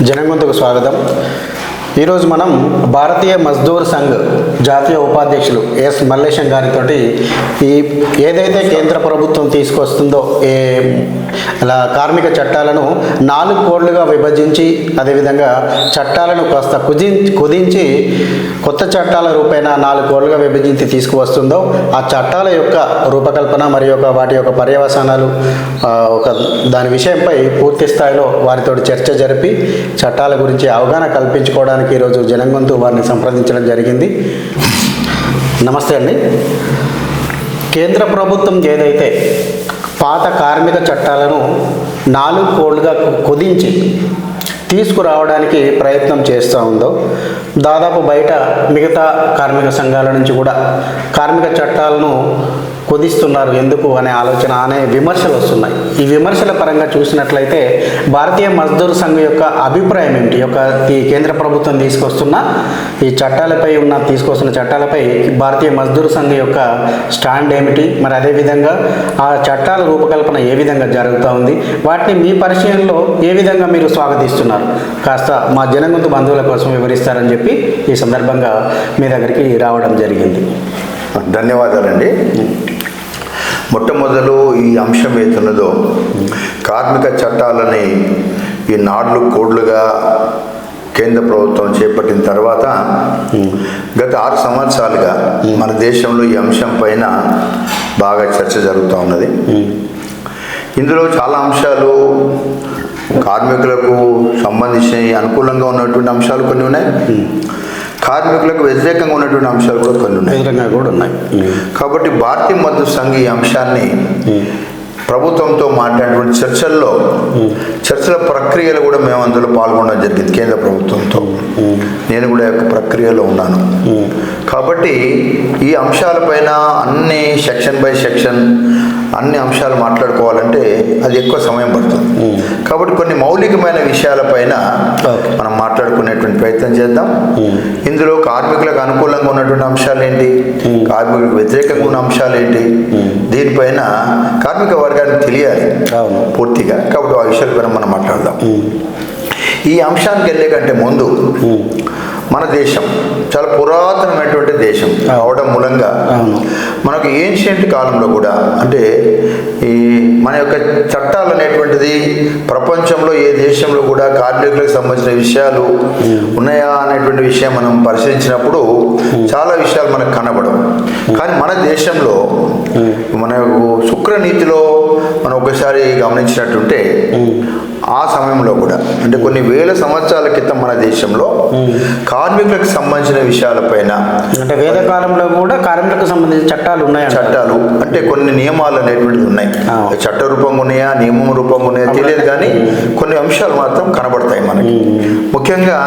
జనగొంతుకు స్వాగతం. ఈరోజు మనం భారతీయ మజ్దూర్ సంఘ్ జాతీయ ఉపాధ్యక్షులు ఎస్ మల్లేశం గారితో ఏదైతే కేంద్ర ప్రభుత్వం తీసుకొస్తుందో అలా కార్మిక చట్టాలను 4 కోడ్లుగా విభజించి అదేవిధంగా చట్టాలను కాస్త కుదించి కొత్త చట్టాల రూపేణ 4 కోడ్లుగా విభజించి తీసుకువస్తుందో ఆ చట్టాల యొక్క రూపకల్పన మరియు వాటి యొక్క పర్యవసానాలు దాని విషయంపై పూర్తి స్థాయిలో వారితో చర్చ జరిపి చట్టాల గురించి అవగాహన కల్పించుకోవడానికి ఈరోజు జనగొంతు వారిని సంప్రదించడం జరిగింది. నమస్తే అండి. కేంద్ర ప్రభుత్వం ఏదైతే పాత కార్మిక చట్టాలను 4 కోడ్లుగా కుదించి తీసుకురావడానికి ప్రయత్నం చేస్తూ ఉందో, దాదాపు బయట మిగతా కార్మిక సంఘాల నుంచి కూడా కార్మిక చట్టాలను కుదిస్తున్నారు ఎందుకు అనే ఆలోచన అనే విమర్శలు వస్తున్నాయి. ఈ విమర్శల పరంగా చూసినట్లయితే భారతీయ మజ్దూర్ సంఘ్ యొక్క అభిప్రాయం ఏమిటి? ఈ కేంద్ర ప్రభుత్వం తీసుకొస్తున్న చట్టాలపై భారతీయ మజ్దూర్ సంఘ్ యొక్క స్టాండ్ ఏమిటి? మరి అదేవిధంగా ఆ చట్టాల రూపకల్పన ఏ విధంగా జరుగుతూ ఉంది? వాటిని మీ పరిచయంలో ఏ విధంగా మీరు స్వాగతిస్తున్నారు? కాస్త మా జనగొంతు బంధువుల కోసం వివరిస్తారని చెప్పి ఈ సందర్భంగా మీ దగ్గరికి రావడం జరిగింది. ధన్యవాదాలండి. మొట్టమొదలు ఈ అంశం ఏతున్నదో కార్మిక చట్టాలని ఈ 4 కోడ్లుగా కేంద్ర ప్రభుత్వం చేపట్టిన తర్వాత గత 6 సంవత్సరాలుగా మన దేశంలో ఈ అంశం పైన బాగా చర్చ జరుగుతూ ఉన్నది. ఇందులో చాలా అంశాలు కార్మికులకు సంబంధించిన అనుకూలంగా ఉన్నటువంటి అంశాలు కొన్ని ఉన్నాయి, కార్మికులకు వ్యతిరేకంగా ఉన్నటువంటి అంశాలు కూడా కొన్ని ఉన్నాయి. కాబట్టి భారతీయ మజ్దూర్ సంఘ్ ఈ అంశాన్ని ప్రభుత్వంతో మాట్లాడినటువంటి చర్చల ప్రక్రియలో కూడా మేము అందులో పాల్గొనడం జరిగింది. కేంద్ర ప్రభుత్వంతో నేను కూడా యొక్క ప్రక్రియలో ఉన్నాను. కాబట్టి ఈ అంశాలపైన అన్ని సెక్షన్ బై సెక్షన్ అన్ని అంశాలు మాట్లాడుకోవాలంటే అది ఎక్కువ సమయం పడుతుంది. కాబట్టి కొన్ని మౌలికమైన విషయాలపైన మనం మాట్లాడుకునేటువంటి ప్రయత్నం చేద్దాం. ఇందులో కార్మికులకు అనుకూలంగా ఉన్నటువంటి అంశాలు ఏంటి, కార్మికులకు వ్యతిరేకంగా ఉన్న అంశాలు ఏంటి, దీనిపైన కార్మిక వర్గానికి తెలియాలి పూర్తిగా. కాబట్టి ఆ విషయాలపైన మనం మాట్లాడదాం. ఈ అంశానికి వెళ్ళే కంటే ముందు మన దేశం చాలా పురాతనమైనటువంటి దేశం అవడం మూలంగా మనకు ఏన్షియంట్ కాలంలో కూడా అంటే ఈ మన యొక్క చట్టాలు అనేటువంటిది ప్రపంచంలో ఏ దేశంలో కూడా కార్మికులకు సంబంధించిన విషయాలు ఉన్నాయా అనేటువంటి విషయం మనం పరిశీలించినప్పుడు చాలా విషయాలు మనకు కనబడవు. కానీ మన దేశంలో మనకు శుక్రనీతిలో మనం ఒకసారి గమనించినట్టుంటే ఆ సమయంలో కూడా అంటే కొన్ని వేల సంవత్సరాల క్రితం మన దేశంలో కార్మికులకు సంబంధించిన విషయాలపైన అంటే వేద కాలంలో కూడా కార్మికులకు సంబంధించిన చట్టాలు అంటే కొన్ని నియమాలు అనేటువంటివి ఉన్నాయి. చట్ట రూపంగా ఉన్నాయా నియమం రూపంగా ఉన్నాయా తెలియదు, కానీ కొన్ని అంశాలు మాత్రం కనబడతాయి మనకి. ముఖ్యంగా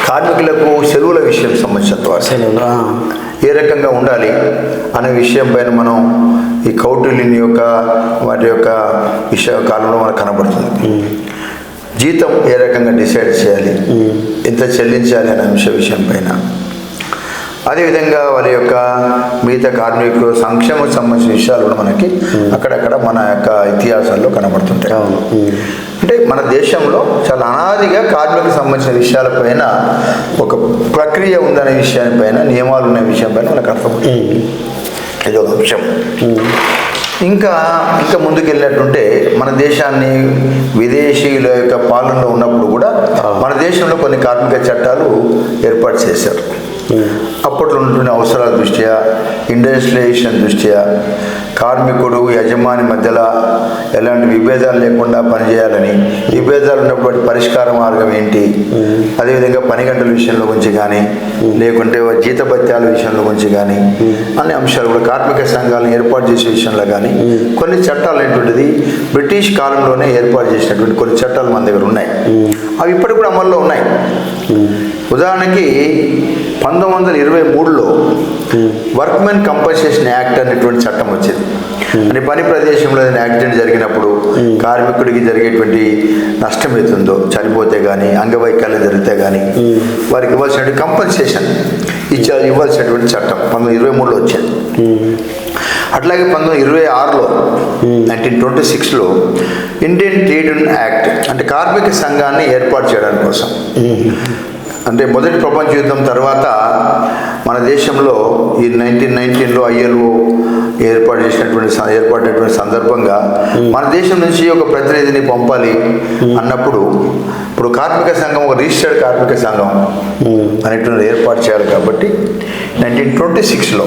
కార్మికులకు సెలవుల విషయం సంబంధించిన ఏ రకంగా ఉండాలి అనే విషయం పైన మనం ఈ కౌటిల్యుని యొక్క వాటి యొక్క కాలంలో మనకు కనబడుతుంది. జీతం ఏ రకంగా డిసైడ్ చేయాలి, ఎంత చెల్లించాలి అనే విషయం పైన, అదేవిధంగా వాళ్ళ యొక్క మిగతా కార్మికులు సంక్షేమం సంబంధించిన విషయాలు కూడా మనకి అక్కడక్కడ మన యొక్క ఇతిహాసాల్లో కనబడుతుంటాయి. అంటే మన దేశంలో చాలా అనాదిగా కార్మికులకు సంబంధించిన విషయాలపైన ఒక ప్రక్రియ ఉందనే విషయాలపైన, నియమాలు ఉన్న విషయం పైన మనకు అర్థమవుతుంది. ఇది ఒక అంశం. ఇంకా ముందుకెళ్ళినట్టుంటే మన దేశాన్ని విదేశీయుల యొక్క పాలనలో ఉన్నప్పుడు కూడా మన దేశంలో కొన్ని కార్మిక చట్టాలు ఏర్పాటు చేశారు. అప్పట్లో ఉంటున్న అవసరాల దృష్ట్యా, ఇండస్ట్రియలైజేషన్ దృష్ట్యా కార్మికుడు యజమాని మధ్యలో ఎలాంటి విభేదాలు లేకుండా పనిచేయాలని, విభేదాలు ఉన్నప్పుడు పరిష్కార మార్గం ఏంటి, అదేవిధంగా పని గంటల విషయంలో గురించి కానీ లేకుంటే జీతభత్యాల విషయంలో గురించి కానీ అన్ని అంశాలు కూడా కార్మిక సంఘాలను ఏర్పాటు చేసే విషయంలో కానీ కొన్ని చట్టాలు అనేటువంటిది బ్రిటిష్ కాలంలోనే ఏర్పాటు చేసినటువంటి కొన్ని చట్టాలు మన దగ్గర ఉన్నాయి. అవి ఇప్పటికి కూడా అమల్లో ఉన్నాయి. ఉదాహరణకి 1923లో వర్క్మెన్ కంపన్సేషన్ యాక్ట్ అనేటువంటి చట్టం వచ్చింది. అంటే పని ప్రదేశంలో ఏదైనా యాక్సిడెంట్ జరిగినప్పుడు కార్మికుడికి జరిగేటువంటి నష్టం అవుతుందో, చనిపోతే కానీ అంగవైకల్యం జరిగితే కానీ వారికి ఇవ్వాల్సినటువంటి కంపన్సేషన్ ఇవ్వాల్సినటువంటి చట్టం 1923లో వచ్చింది. అట్లాగే 1926లో 1926లో ఇండియన్ ట్రేడ్ యూనియన్ యాక్ట్ అంటే కార్మిక సంఘాన్ని ఏర్పాటు చేయడానికి కోసం. అంటే మొదటి ప్రపంచ యుద్ధం తర్వాత మన దేశంలో ఈ 1919లో ILO ఏర్పడినటువంటి సందర్భంగా మన దేశం నుంచి ఒక ప్రతినిధిని పంపాలి అన్నప్పుడు ఇప్పుడు కార్మిక సంఘం ఒక రిజిస్టర్డ్ కార్మిక సంఘం అనేటువంటి ఏర్పాటు చేయాలి కాబట్టి 1926లో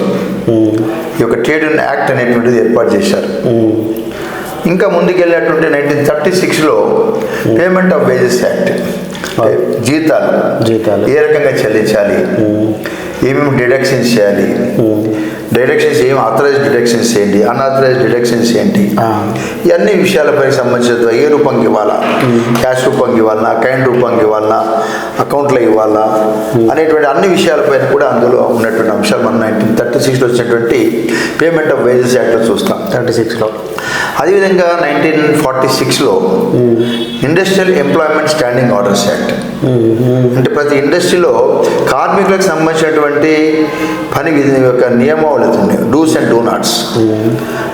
ఈ యొక్క ట్రేడ్ యూనియన్ యాక్ట్ అనేటువంటిది ఏర్పాటు చేశారు. ఇంకా ముందుకెళ్ళినటువంటి 1936లో పేమెంట్ ఆఫ్ వేజెస్ యాక్ట్, జీతాలు ఏ రకంగా చెల్లించాలి, ఏమేమి డిడక్షన్స్ చేయాలి, డిడక్షన్స్ ఏమి ఆథరైజ్డ్ డిడక్షన్స్ ఏంటి, అన్ఆథరైజ్డ్ డిడక్షన్స్ ఏంటి, ఇవన్నీ విషయాలపై సంబంధించిన ఏ రూపంకి ఇవ్వాలా, క్యాష్ రూపంకి ఇవ్వాలన్నా, కైండ్ రూపంకి ఇవ్వాలన్నా, అకౌంట్లో ఇవ్వాలా అనేటువంటి అన్ని విషయాలపైన కూడా అందులో ఉన్నటువంటి అంశాలు మనం 1936లో వచ్చినటువంటి పేమెంట్ ఆఫ్ వేజెస్ యాక్ట్లో చూస్తాం. 36లో అదేవిధంగా 1946లో industrial employment standing orders act, అంటే ప్రతి ఇండస్ట్రీలో కార్మికులకు సంబంధించినటువంటి పని విధి యొక్క నియమావళి ఉన్నాయి, డూస్ అండ్ డూ నాట్స్,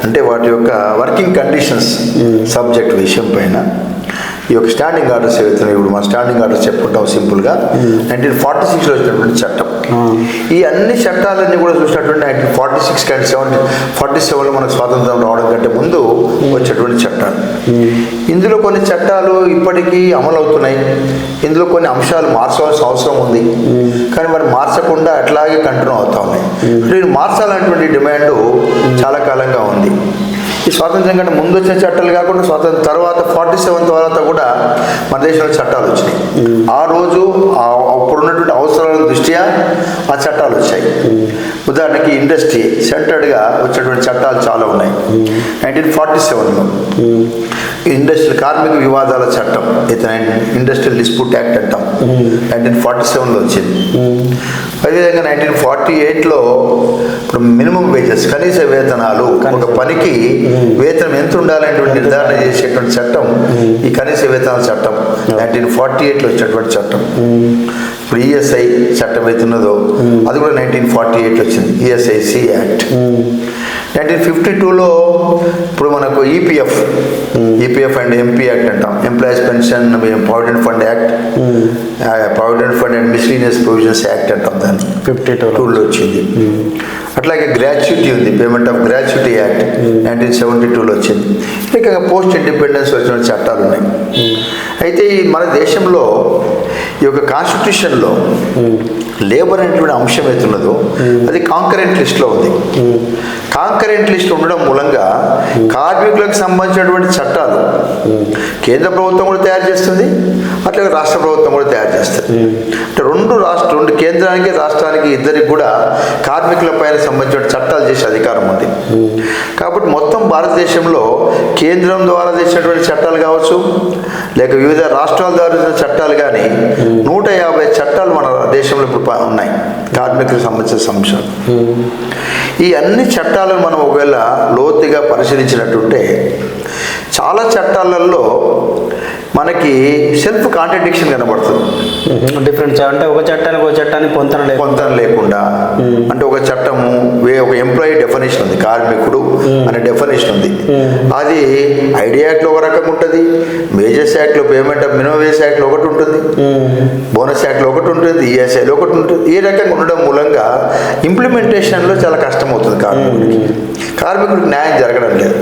అంటే వాటి యొక్క వర్కింగ్ కండిషన్స్ సబ్జెక్ట్ విషయం పైన ఈ యొక్క స్టాండింగ్ ఆర్డర్స్ ఏవైతున్నాయి. ఇప్పుడు మన స్టాండింగ్ ఆర్డర్స్ చెప్పుకుంటాం సింపుల్గా. 1946లో వచ్చినటువంటి చట్టం. ఈ అన్ని చట్టాలన్నీ కూడా చూసినటువంటి 1946 కంటే 47లో మనకు స్వాతంత్రం రావడం కంటే ముందు వచ్చేటువంటి చట్టాలు. ఇందులో కొన్ని చట్టాలు ఇప్పటికీ అమలు అవుతున్నాయి, ఇందులో కొన్ని అంశాలు మార్చవలసిన అవసరం ఉంది, కానీ మరి మార్చకుండా అట్లాగే కంటిన్యూ అవుతా ఉన్నాయి. వీళ్ళు మార్చాలనేటువంటి డిమాండ్ చాలా కాలంగా ఉంది. ఈ స్వాతంత్రం కంటే ముందు వచ్చిన చట్టాలు కాకుండా స్వాతంత్రం తర్వాత 47 తర్వాత కూడా మన దేశంలో చట్టాలు వచ్చినాయి. ఆ రోజు అప్పుడున్నటువంటి అవసరాల దృష్ట్యా ఆ చట్టాలు వచ్చాయి. ఉదాహరణకి ఇండస్ట్రీ సెంటర్డ్గా వచ్చినటువంటి చట్టాలు చాలా ఉన్నాయి. 1947లో ఇండస్ట్రియల్ కార్మిక వివాదాల చట్టం, ఇండస్ట్రియల్ డిస్ప్యూట్ యాక్ట్ అంటాం, 1947లో వచ్చింది. అదేవిధంగా 1948లో ఇప్పుడు మినిమం వేజెస్, కనీస వేతనాలు, ఒక పనికి వేతనం ఎంత ఉండాలనేటువంటి నిర్ధారణ చేసేటువంటి చట్టం ఈ కనీస వేతనాల చట్టం 1948లో వచ్చినటువంటి చట్టం. ఇప్పుడు ESI చట్టం అవుతున్నదో అది కూడా 1948లో వచ్చింది, ESIC యాక్ట్. 1952లో ఇప్పుడు మనకు ఈపీఎఫ్ అండ్ MP యాక్ట్ అంటాం, employees pension provident fund act, provident fund and miscellaneous provisions act అంటాం, దాన్ని 52లో వచ్చింది. అట్లాగే గ్రాట్యుటీ ఉంది, పేమెంట్ ఆఫ్ గ్రాట్యుటీ యాక్ట్ 1972లో వచ్చింది. ఇక పోస్ట్ ఇండిపెండెన్స్ వచ్చిన చట్టాలు ఉన్నాయి. అయితే మన దేశంలో ఈ యొక్క కాన్స్టిట్యూషన్లో లేబర్ అనేటువంటి అంశం అవుతున్నదో అది కాంకరెంట్ లిస్ట్లో ఉంది. కాంకరెంట్ లిస్ట్ ఉండడం మూలంగా కార్మికులకు సంబంధించినటువంటి చట్టాలు కేంద్ర ప్రభుత్వం కూడా తయారు చేస్తుంది, అట్లాగే రాష్ట్ర ప్రభుత్వం కూడా తయారు చేస్తుంది. అంటే రెండు కేంద్రానికి రాష్ట్రానికి ఇద్దరికి కూడా కార్మికుల పైన సంబంధించిన చట్టాలు చేసే అధికారం ఉంది. కాబట్టి మొత్తం భారతదేశంలో కేంద్రం ద్వారా చేసినటువంటి చట్టాలు కావచ్చు, లేక వివిధ రాష్ట్రాల ద్వారా చేసిన చట్టాలు కానీ 150 చట్టాలు మన దేశంలో ఇప్పుడు ఉన్నాయి కార్మికులకు సంబంధించిన అంశాలు. ఈ అన్ని చట్టాలను మనం ఒకవేళ లోతుగా పరిశీలించినట్టుంటే చాలా చట్టాలలో మనకి సెల్ఫ్ కాంట్రడిక్షన్ కనబడుతుంది. డిఫరెంట్ అంటే ఒక చట్టానికి పొంతన లేకుండా, అంటే ఒక చట్టము ఒక ఎంప్లాయీ డెఫినేషన్ ఉంది, కార్మికుడు అనే డెఫినేషన్ ఉంది, అది ఐడియా యాక్ట్లో ఒక రకంగా ఉంటుంది, వేజెస్ యాక్ట్లో పేమెంట్ ఆఫ్ మినిమం వేజ్ యాక్ట్లో ఒకటి ఉంటుంది, బోనస్ యాక్ట్లో ఒకటి ఉంటుంది, ESIలో ఒకటి ఉంటుంది. ఈ రకంగా ఉండడం మూలంగా ఇంప్లిమెంటేషన్లో చాలా కష్టం అవుతుంది కార్మికుడికి న్యాయం జరగడం లేదు.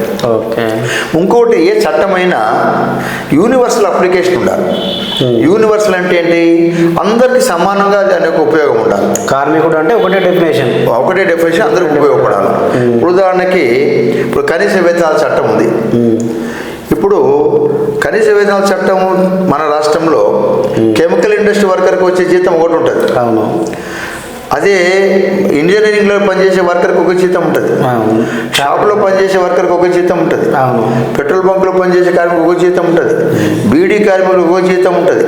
ఇంకోటి ఏ చట్టమైనా యూనివర్సల్ అప్లికేషన్ ఉండాలి. యూనివర్సల్ అంటే ఏంటి, అందరికి సమానంగా దాని యొక్క ఉపయోగం ఉండాలి. కార్మికుడు అంటే ఒకటే డెఫినేషన్ అందరికి ఉపయోగపడాలి. ఉదాహరణకి ఇప్పుడు కనీస వేతనాల చట్టం ఉంది. ఇప్పుడు కనీస వేతనాల చట్టం మన రాష్ట్రంలో కెమికల్ ఇండస్ట్రీ వర్కర్కి వచ్చే జీతం ఒకటి ఉంటుంది. అవును. అదే ఇంజనీరింగ్లో పనిచేసే వర్కర్కి ఒక జీతం ఉంటుంది, షాప్లో పనిచేసే వర్కర్కి ఒక జీతం ఉంటుంది, పెట్రోల్ బంక్లో పనిచేసే కార్మికులకు ఒక జీతం ఉంటుంది, బీడీ కార్మికులకు ఒక జీతం ఉంటుంది.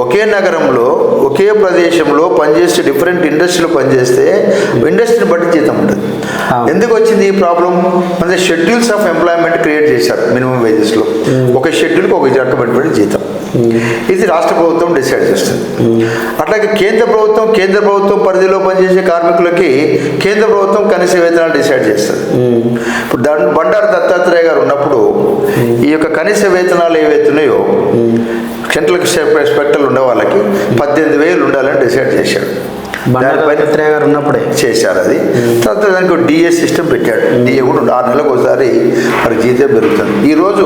ఒకే నగరంలో ఒకే ప్రదేశంలో పనిచేస్తే డిఫరెంట్ ఇండస్ట్రీలో పనిచేస్తే ఇండస్ట్రీని బట్టి జీతం ఉంటుంది. ఎందుకు వచ్చింది ఈ ప్రాబ్లం అంటే షెడ్యూల్స్ ఆఫ్ ఎంప్లాయ్మెంట్ క్రియేట్ చేశారు మినిమం వేజెస్లో. ఒక షెడ్యూల్కి ఒక రకమైనటువంటి జీతం. ఇది రాష్ట్ర ప్రభుత్వం డిసైడ్ చేస్తుంది. అట్లాగే కేంద్ర ప్రభుత్వం పరిధిలో పనిచేసే కార్మికులకి కేంద్ర ప్రభుత్వం కనీస వేతనాలు డిసైడ్ చేస్తుంది. ఇప్పుడు బండారు దత్తాత్రేయ గారు ఉన్నప్పుడు ఈ యొక్క కనీస వేతనాలు ఏవైతున్నాయో సెంట్రల్ ఇన్స్పెక్టర్లు ఉండే వాళ్ళకి 18,000 ఉండాలని డిసైడ్ చేశాడు. దత్తాత్రేయ గారు ఉన్నప్పుడే చేశారు అది. తర్వాత దానికి డిఏ సిస్టమ్ పెట్టాడు. డిఏ కూడా 6 నెలలకు ఒకసారి మనకి జీతం పెరుగుతుంది. ఈరోజు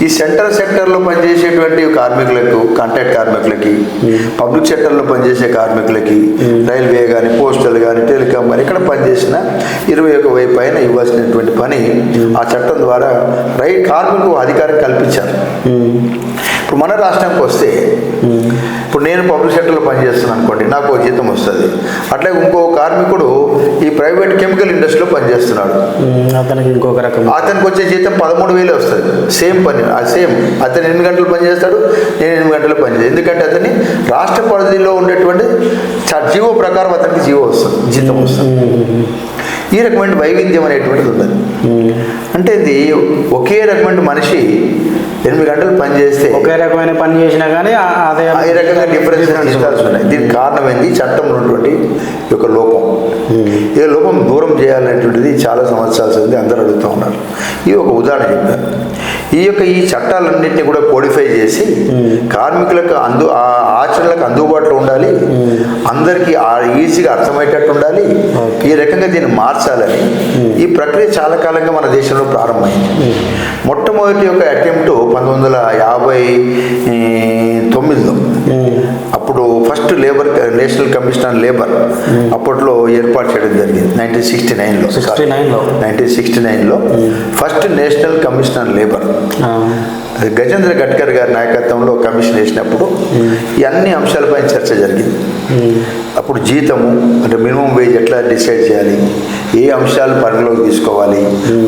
ఈ సెక్టర్లో పనిచేసేటువంటి కార్మికులకు, కాంట్రాక్ట్ కార్మికులకి, పబ్లిక్ సెక్టర్లో పనిచేసే కార్మికులకి, రైల్వే కానీ, పోస్టల్ కానీ, టెలికాం కానీ ఇక్కడ పనిచేసిన 21,000 పైన ఇవ్వాల్సినటువంటి పని ఆ చట్టం ద్వారా కార్మికులకు అధికారం కల్పించారు. ఇప్పుడు మన రాష్ట్రానికి వస్తే, ఇప్పుడు నేను పబ్లిక్ సెక్టర్లో పనిచేస్తున్నాను అనుకోండి, నాకు ఒక జీతం వస్తుంది. అట్లాగే ఇంకో కార్మికుడు ఈ ప్రైవేట్ కెమికల్ ఇండస్ట్రీలో పనిచేస్తున్నాడు, అతనికి వచ్చే జీతం 13,000 వస్తుంది. సేమ్ పని, సేమ్ అతను 8 గంటలు పనిచేస్తాడు, నేను 8 గంటలు పనిచేస్తాను. ఎందుకంటే అతని రాష్ట్ర పరిధిలో ఉండేటువంటి జీవో ప్రకారం అతనికి జీతం వస్తుంది. ఈ రకమైన వైవిధ్యం అనేటువంటిది ఉన్నది. అంటే ఇది ఒకే రకమైన మనిషి 8 గంటలు పని చేస్తే ఒకే రకమైన పని చేసినా కానీ అదే ఈ రకంగా డిఫరెన్స్ ఉన్నాయి. దీనికి కారణం ఏంది? చట్టంలో ఉన్నటువంటి యొక్క లోపం. ఈ లోపం దూరం చేయాలనేటువంటిది చాలా సంవత్సరాలు ఉంది, అందరూ అడుగుతూ ఉన్నారు. ఇది ఒక ఉదాహరణ చెప్పారు. ఈ చట్టాలన్నింటినీ కూడా కోడిఫై చేసి కార్మికులకు ఆచరణలకు అందుబాటులో ఉండాలి, అందరికీ ఈజీగా అర్థమయ్యేటట్టు ఉండాలి. ఈ రకంగా దీన్ని మార్చాలని ఈ ప్రక్రియ చాలా కాలంగా మన దేశంలో ప్రారంభమైంది. మొట్టమొదటి యొక్క అటెంప్ట్ 1959లో అప్పుడు first national commission on labour అప్పట్లో ఏర్పాటు చేయడం జరిగింది. 1969లో first national commission on labour Gajendragadkar గారి నాయకత్వంలో కమిషన్ వేసినప్పుడు ఈ అన్ని అంశాలపైన చర్చ జరిగింది. అప్పుడు జీతము అంటే మినిమం వేజ్ ఎట్లా డిసైడ్ చేయాలి, ఏ అంశాలు పరిగణలోకి తీసుకోవాలి,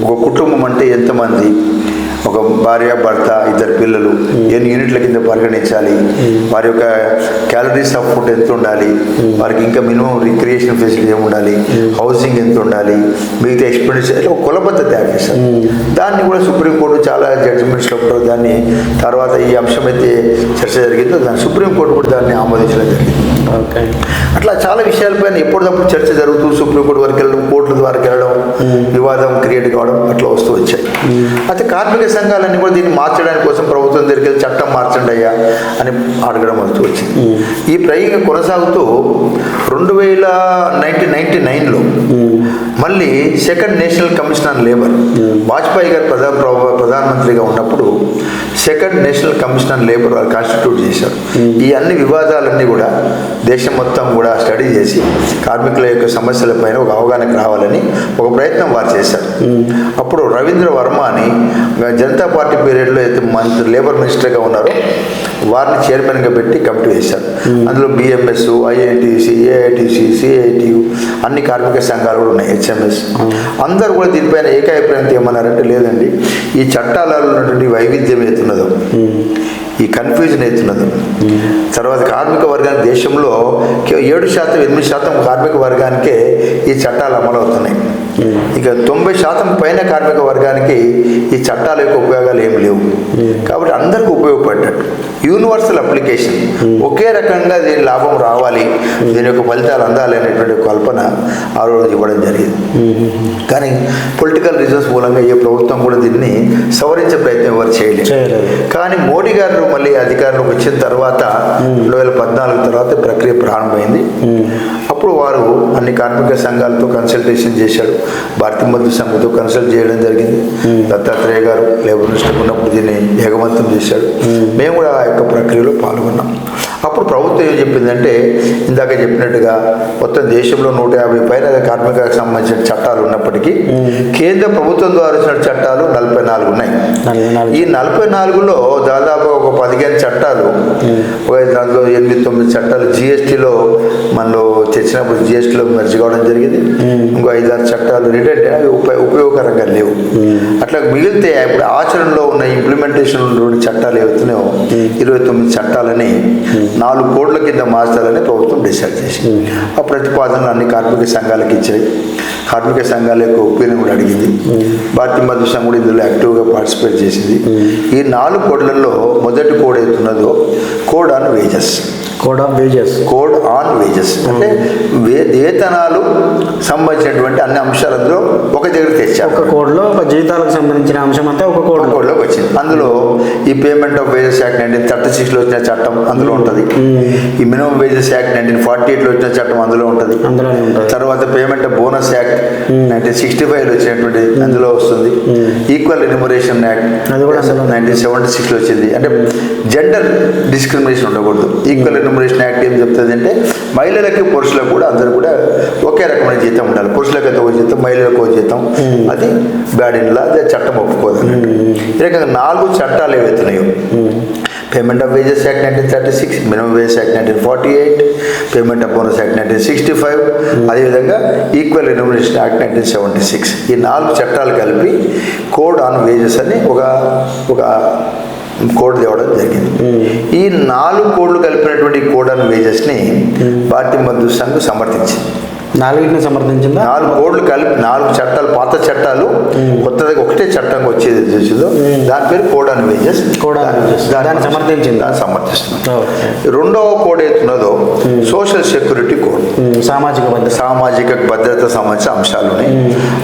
ఒక కుటుంబం అంటే ఎంతమంది, ఒక భార్య భర్త 2 పిల్లలు ఎన్ని యూనిట్ల కింద పరిగణించాలి, వారి యొక్క క్యాలరీస్ ఆఫ్ ఫుడ్ ఎంత ఉండాలి, వారికి ఇంకా మినిమం రిక్రియేషన్ ఫెసిలిటీ ఏమి ఉండాలి, హౌసింగ్ ఎంత ఉండాలి, మిగతా ఎక్స్పెండిచర్ ఒక కులబద్ధ తయారు చేశారు. దాన్ని కూడా సుప్రీంకోర్టు చాలా జడ్జిమెంట్స్లో దాన్ని తర్వాత ఈ అంశం అయితే చర్చ జరిగిందో దాన్ని సుప్రీంకోర్టు కూడా దాన్ని ఆమోదించడం జరిగింది. అట్లా చాలా విషయాలపైన ఎప్పటికప్పుడు చర్చ జరుగుతూ సుప్రీంకోర్టు వరకు వెళ్ళడం, కోర్టుల ద్వారా వెళ్ళడం, వివాదం క్రియేట్ కావడం అట్లా వస్తూ వచ్చాయి. అయితే కార్మిక సంఘాలన్నీ కూడా దీన్ని మార్చడానికి కోసం ప్రభుత్వం దగ్గరికి వెళ్ళి చట్టం మార్చండి అయ్యా అని అడగడం వస్తూ వచ్చింది. ఈ ప్రయోగం కొనసాగుతూ 1999లో మళ్ళీ second national commission on labour Vajpayee గారు ప్రధానమంత్రిగా ఉన్నప్పుడు second national commission on labour వారు కాన్స్టిట్యూట్ చేశారు. ఈ అన్ని వివాదాలన్నీ కూడా దేశం మొత్తం కూడా స్టడీ చేసి కార్మికుల యొక్క సమస్యలపైన ఒక అవగాహనకు రావాలని ఒక ప్రయత్నం వారు చేశారు. అప్పుడు రవీంద్ర వర్మ అని జనతా పార్టీ పీరియడ్లో అయితే లేబర్ మినిస్టర్గా ఉన్నారో వారిని చైర్మన్గా పెట్టి కమిటీ వేశారు. అందులో బిఎంఎస్, ఐఐటిసి, ఏఐటిసి, సిఐటియు అన్ని కార్మిక సంఘాలు కూడా ఉన్నాయి, హెచ్ఎంఎస్ అందరూ కూడా దీనిపైన ఏకాభిప్రాయంతో ఏమన్నారంటే లేదండి, ఈ చట్టాలలో ఉన్నటువంటి వైవిధ్యం అవుతున్నదో, ఈ కన్ఫ్యూజన్ అవుతున్నది. తర్వాత కార్మిక వర్గానికి దేశంలో 7%, 8% కార్మిక వర్గానికే ఈ చట్టాలు అమలు అవుతున్నాయి. ఇక 90% పైన కార్మిక వర్గానికి ఈ చట్టాల యొక్క ఉపయోగాలు ఏమి లేవు. కాబట్టి అందరికీ ఉపయోగపడ్డట్టు యూనివర్సల్ అప్లికేషన్, ఒకే రకంగా దీని లాభం రావాలి, దీని యొక్క ఫలితాలు అందాలి అనేటువంటి కల్పన ఆ రోజు ఇవ్వడం జరిగింది. కానీ పొలిటికల్ రీజన్స్ మూలంగా ఏ ప్రభుత్వం కూడా దీన్ని సవరించే ప్రయత్నం ఎవరు చేయలేదు. కానీ మోడీ గారు మళ్ళీ అధికారంలోకి వచ్చిన తర్వాత 2014 తర్వాత ప్రక్రియ ప్రారంభమైంది. అప్పుడు వారు అన్ని కార్మిక సంఘాలతో కన్సల్టేషన్ చేశాడు, భారతీయ మజ్దూర్ సంఘంతో కన్సల్ట్ చేయడం జరిగింది. దత్తాత్రేయ గారు లేబర్ మినిస్టర్ ఉన్నప్పుడు దీన్ని ఏకవంతం చేశాడు. మేము కూడా ఆ యొక్క ప్రక్రియలో పాల్గొన్నాం. అప్పుడు ప్రభుత్వం ఏం చెప్పిందంటే ఇందాక చెప్పినట్టుగా మొత్తం దేశంలో 150 పైన కార్మికులకు సంబంధించిన చట్టాలు ఉన్నప్పటికీ కేంద్ర ప్రభుత్వం ద్వారా వచ్చిన చట్టాలు 44 ఉన్నాయి. ఈ 44లో దాదాపు ఒక 15 చట్టాలు, దాంట్లో 8-9 చట్టాలు జిఎస్టీలో మనలో చర్చ వచ్చినప్పుడు జిఎస్టీలో మెర్జ్ కావడం జరిగింది. ఇంకో 5-6 చట్టాలు రిటైర్డ్ ఉపయోగకరంగా లేవు. అట్లా మిగిలితే ఇప్పుడు ఆచరణలో ఉన్న ఇంప్లిమెంటేషన్ ఉన్న చట్టాలు ఏవైతున్నాయో 29 చట్టాలని 4 కోడ్ల కింద మార్చాలని ప్రభుత్వం డిసైడ్ చేసింది. ఆ ప్రతిపాదనలు అన్ని కార్మిక సంఘాలకు ఇచ్చాయి. కార్మిక సంఘాల యొక్క ఒపీనియన్ కూడా అడిగింది. భారతీయ మజ్దూర్ సంఘం కూడా ఇందులో యాక్టివ్గా పార్టిసిపేట్ చేసింది. ఈ 4 కోడ్లలో మొదటి కోడ్ అవుతున్నదో code on wages. Code of wages. Code on wages అంటే వేతనాలు సంబంధించినటువంటి అన్ని అంశాలు అందులో ఒక దగ్గర తెచ్చారు. ఒక కోడ్లో ఒక జీతాలకు సంబంధించిన అంశం అంతా ఒక కోడ్లోకి వచ్చింది. అందులో ఈ పేమెంట్ ఆఫ్ వేజెస్ యాక్ట్ 1936లో వచ్చిన చట్టం అందులో ఉంటుంది. ఈ మినిమం వేజెస్ యాక్ట్ 1948లో వచ్చిన చట్టం అందులో ఉంటుంది. తర్వాత పేమెంట్ ఆఫ్ బోనస్ యాక్ట్ 1965లో వచ్చినటువంటి అందులో వస్తుంది. ఈక్వల్ రెమ్యునరేషన్ యాక్ట్ 1976లో వచ్చింది. అంటే జెండర్ డిస్క్రిమినేషన్ ఉండకూడదు. ఈక్వల్ రెమ్యునరేషన్ యాక్ట్ ఏం చెప్తుంది అంటే మహిళలకి పురుషులకు కూడా అందరూ కూడా ఒకే రకమైన జీతం ఉండాలి. పురుషులకు అయితే ఒక జీతం, మహిళలకు ఒక జీతం. అది బ్యాడ్ ఇన్ లా, అదే చట్టం ఒప్పుకోదు. ఈ రకంగా 4 చట్టాలు ఏవైతున్నాయో payment of wages act 1936, minimum wages act 1948, payment of bonus act 1965, అదేవిధంగా ఈక్వల్ రెమ్యునరేషన్ యాక్ట్ 1976. ఈ 4 చట్టాలు కలిపి కోడ్ ఆన్ వేజెస్ అని ఒక కోడ్ తేవడం జరిగింది. ఈ 4 కోడ్లు కలిపినటువంటి కోడ్ ఆన్ వేజెస్ని భారతీయ మజ్దూర్ సంఘ్ సమర్థించింది. 4 సమర్థించిందా? 4 కోడ్లు కలిపి 4 చట్టాలు, పాత చట్టాలు కొత్తగా ఒకటే చట్టంగా వచ్చేది చూసిందో దాని పేరు కోడ్ ఆన్ వేజెస్. దాన్ని సమర్థిస్తుంది. రెండవ కోడ్ ఏతున్నదో సోషల్ సెక్యూరిటీ కోడ్. సామాజిక భద్రత సంబంధించిన అంశాలు ఉన్నాయి.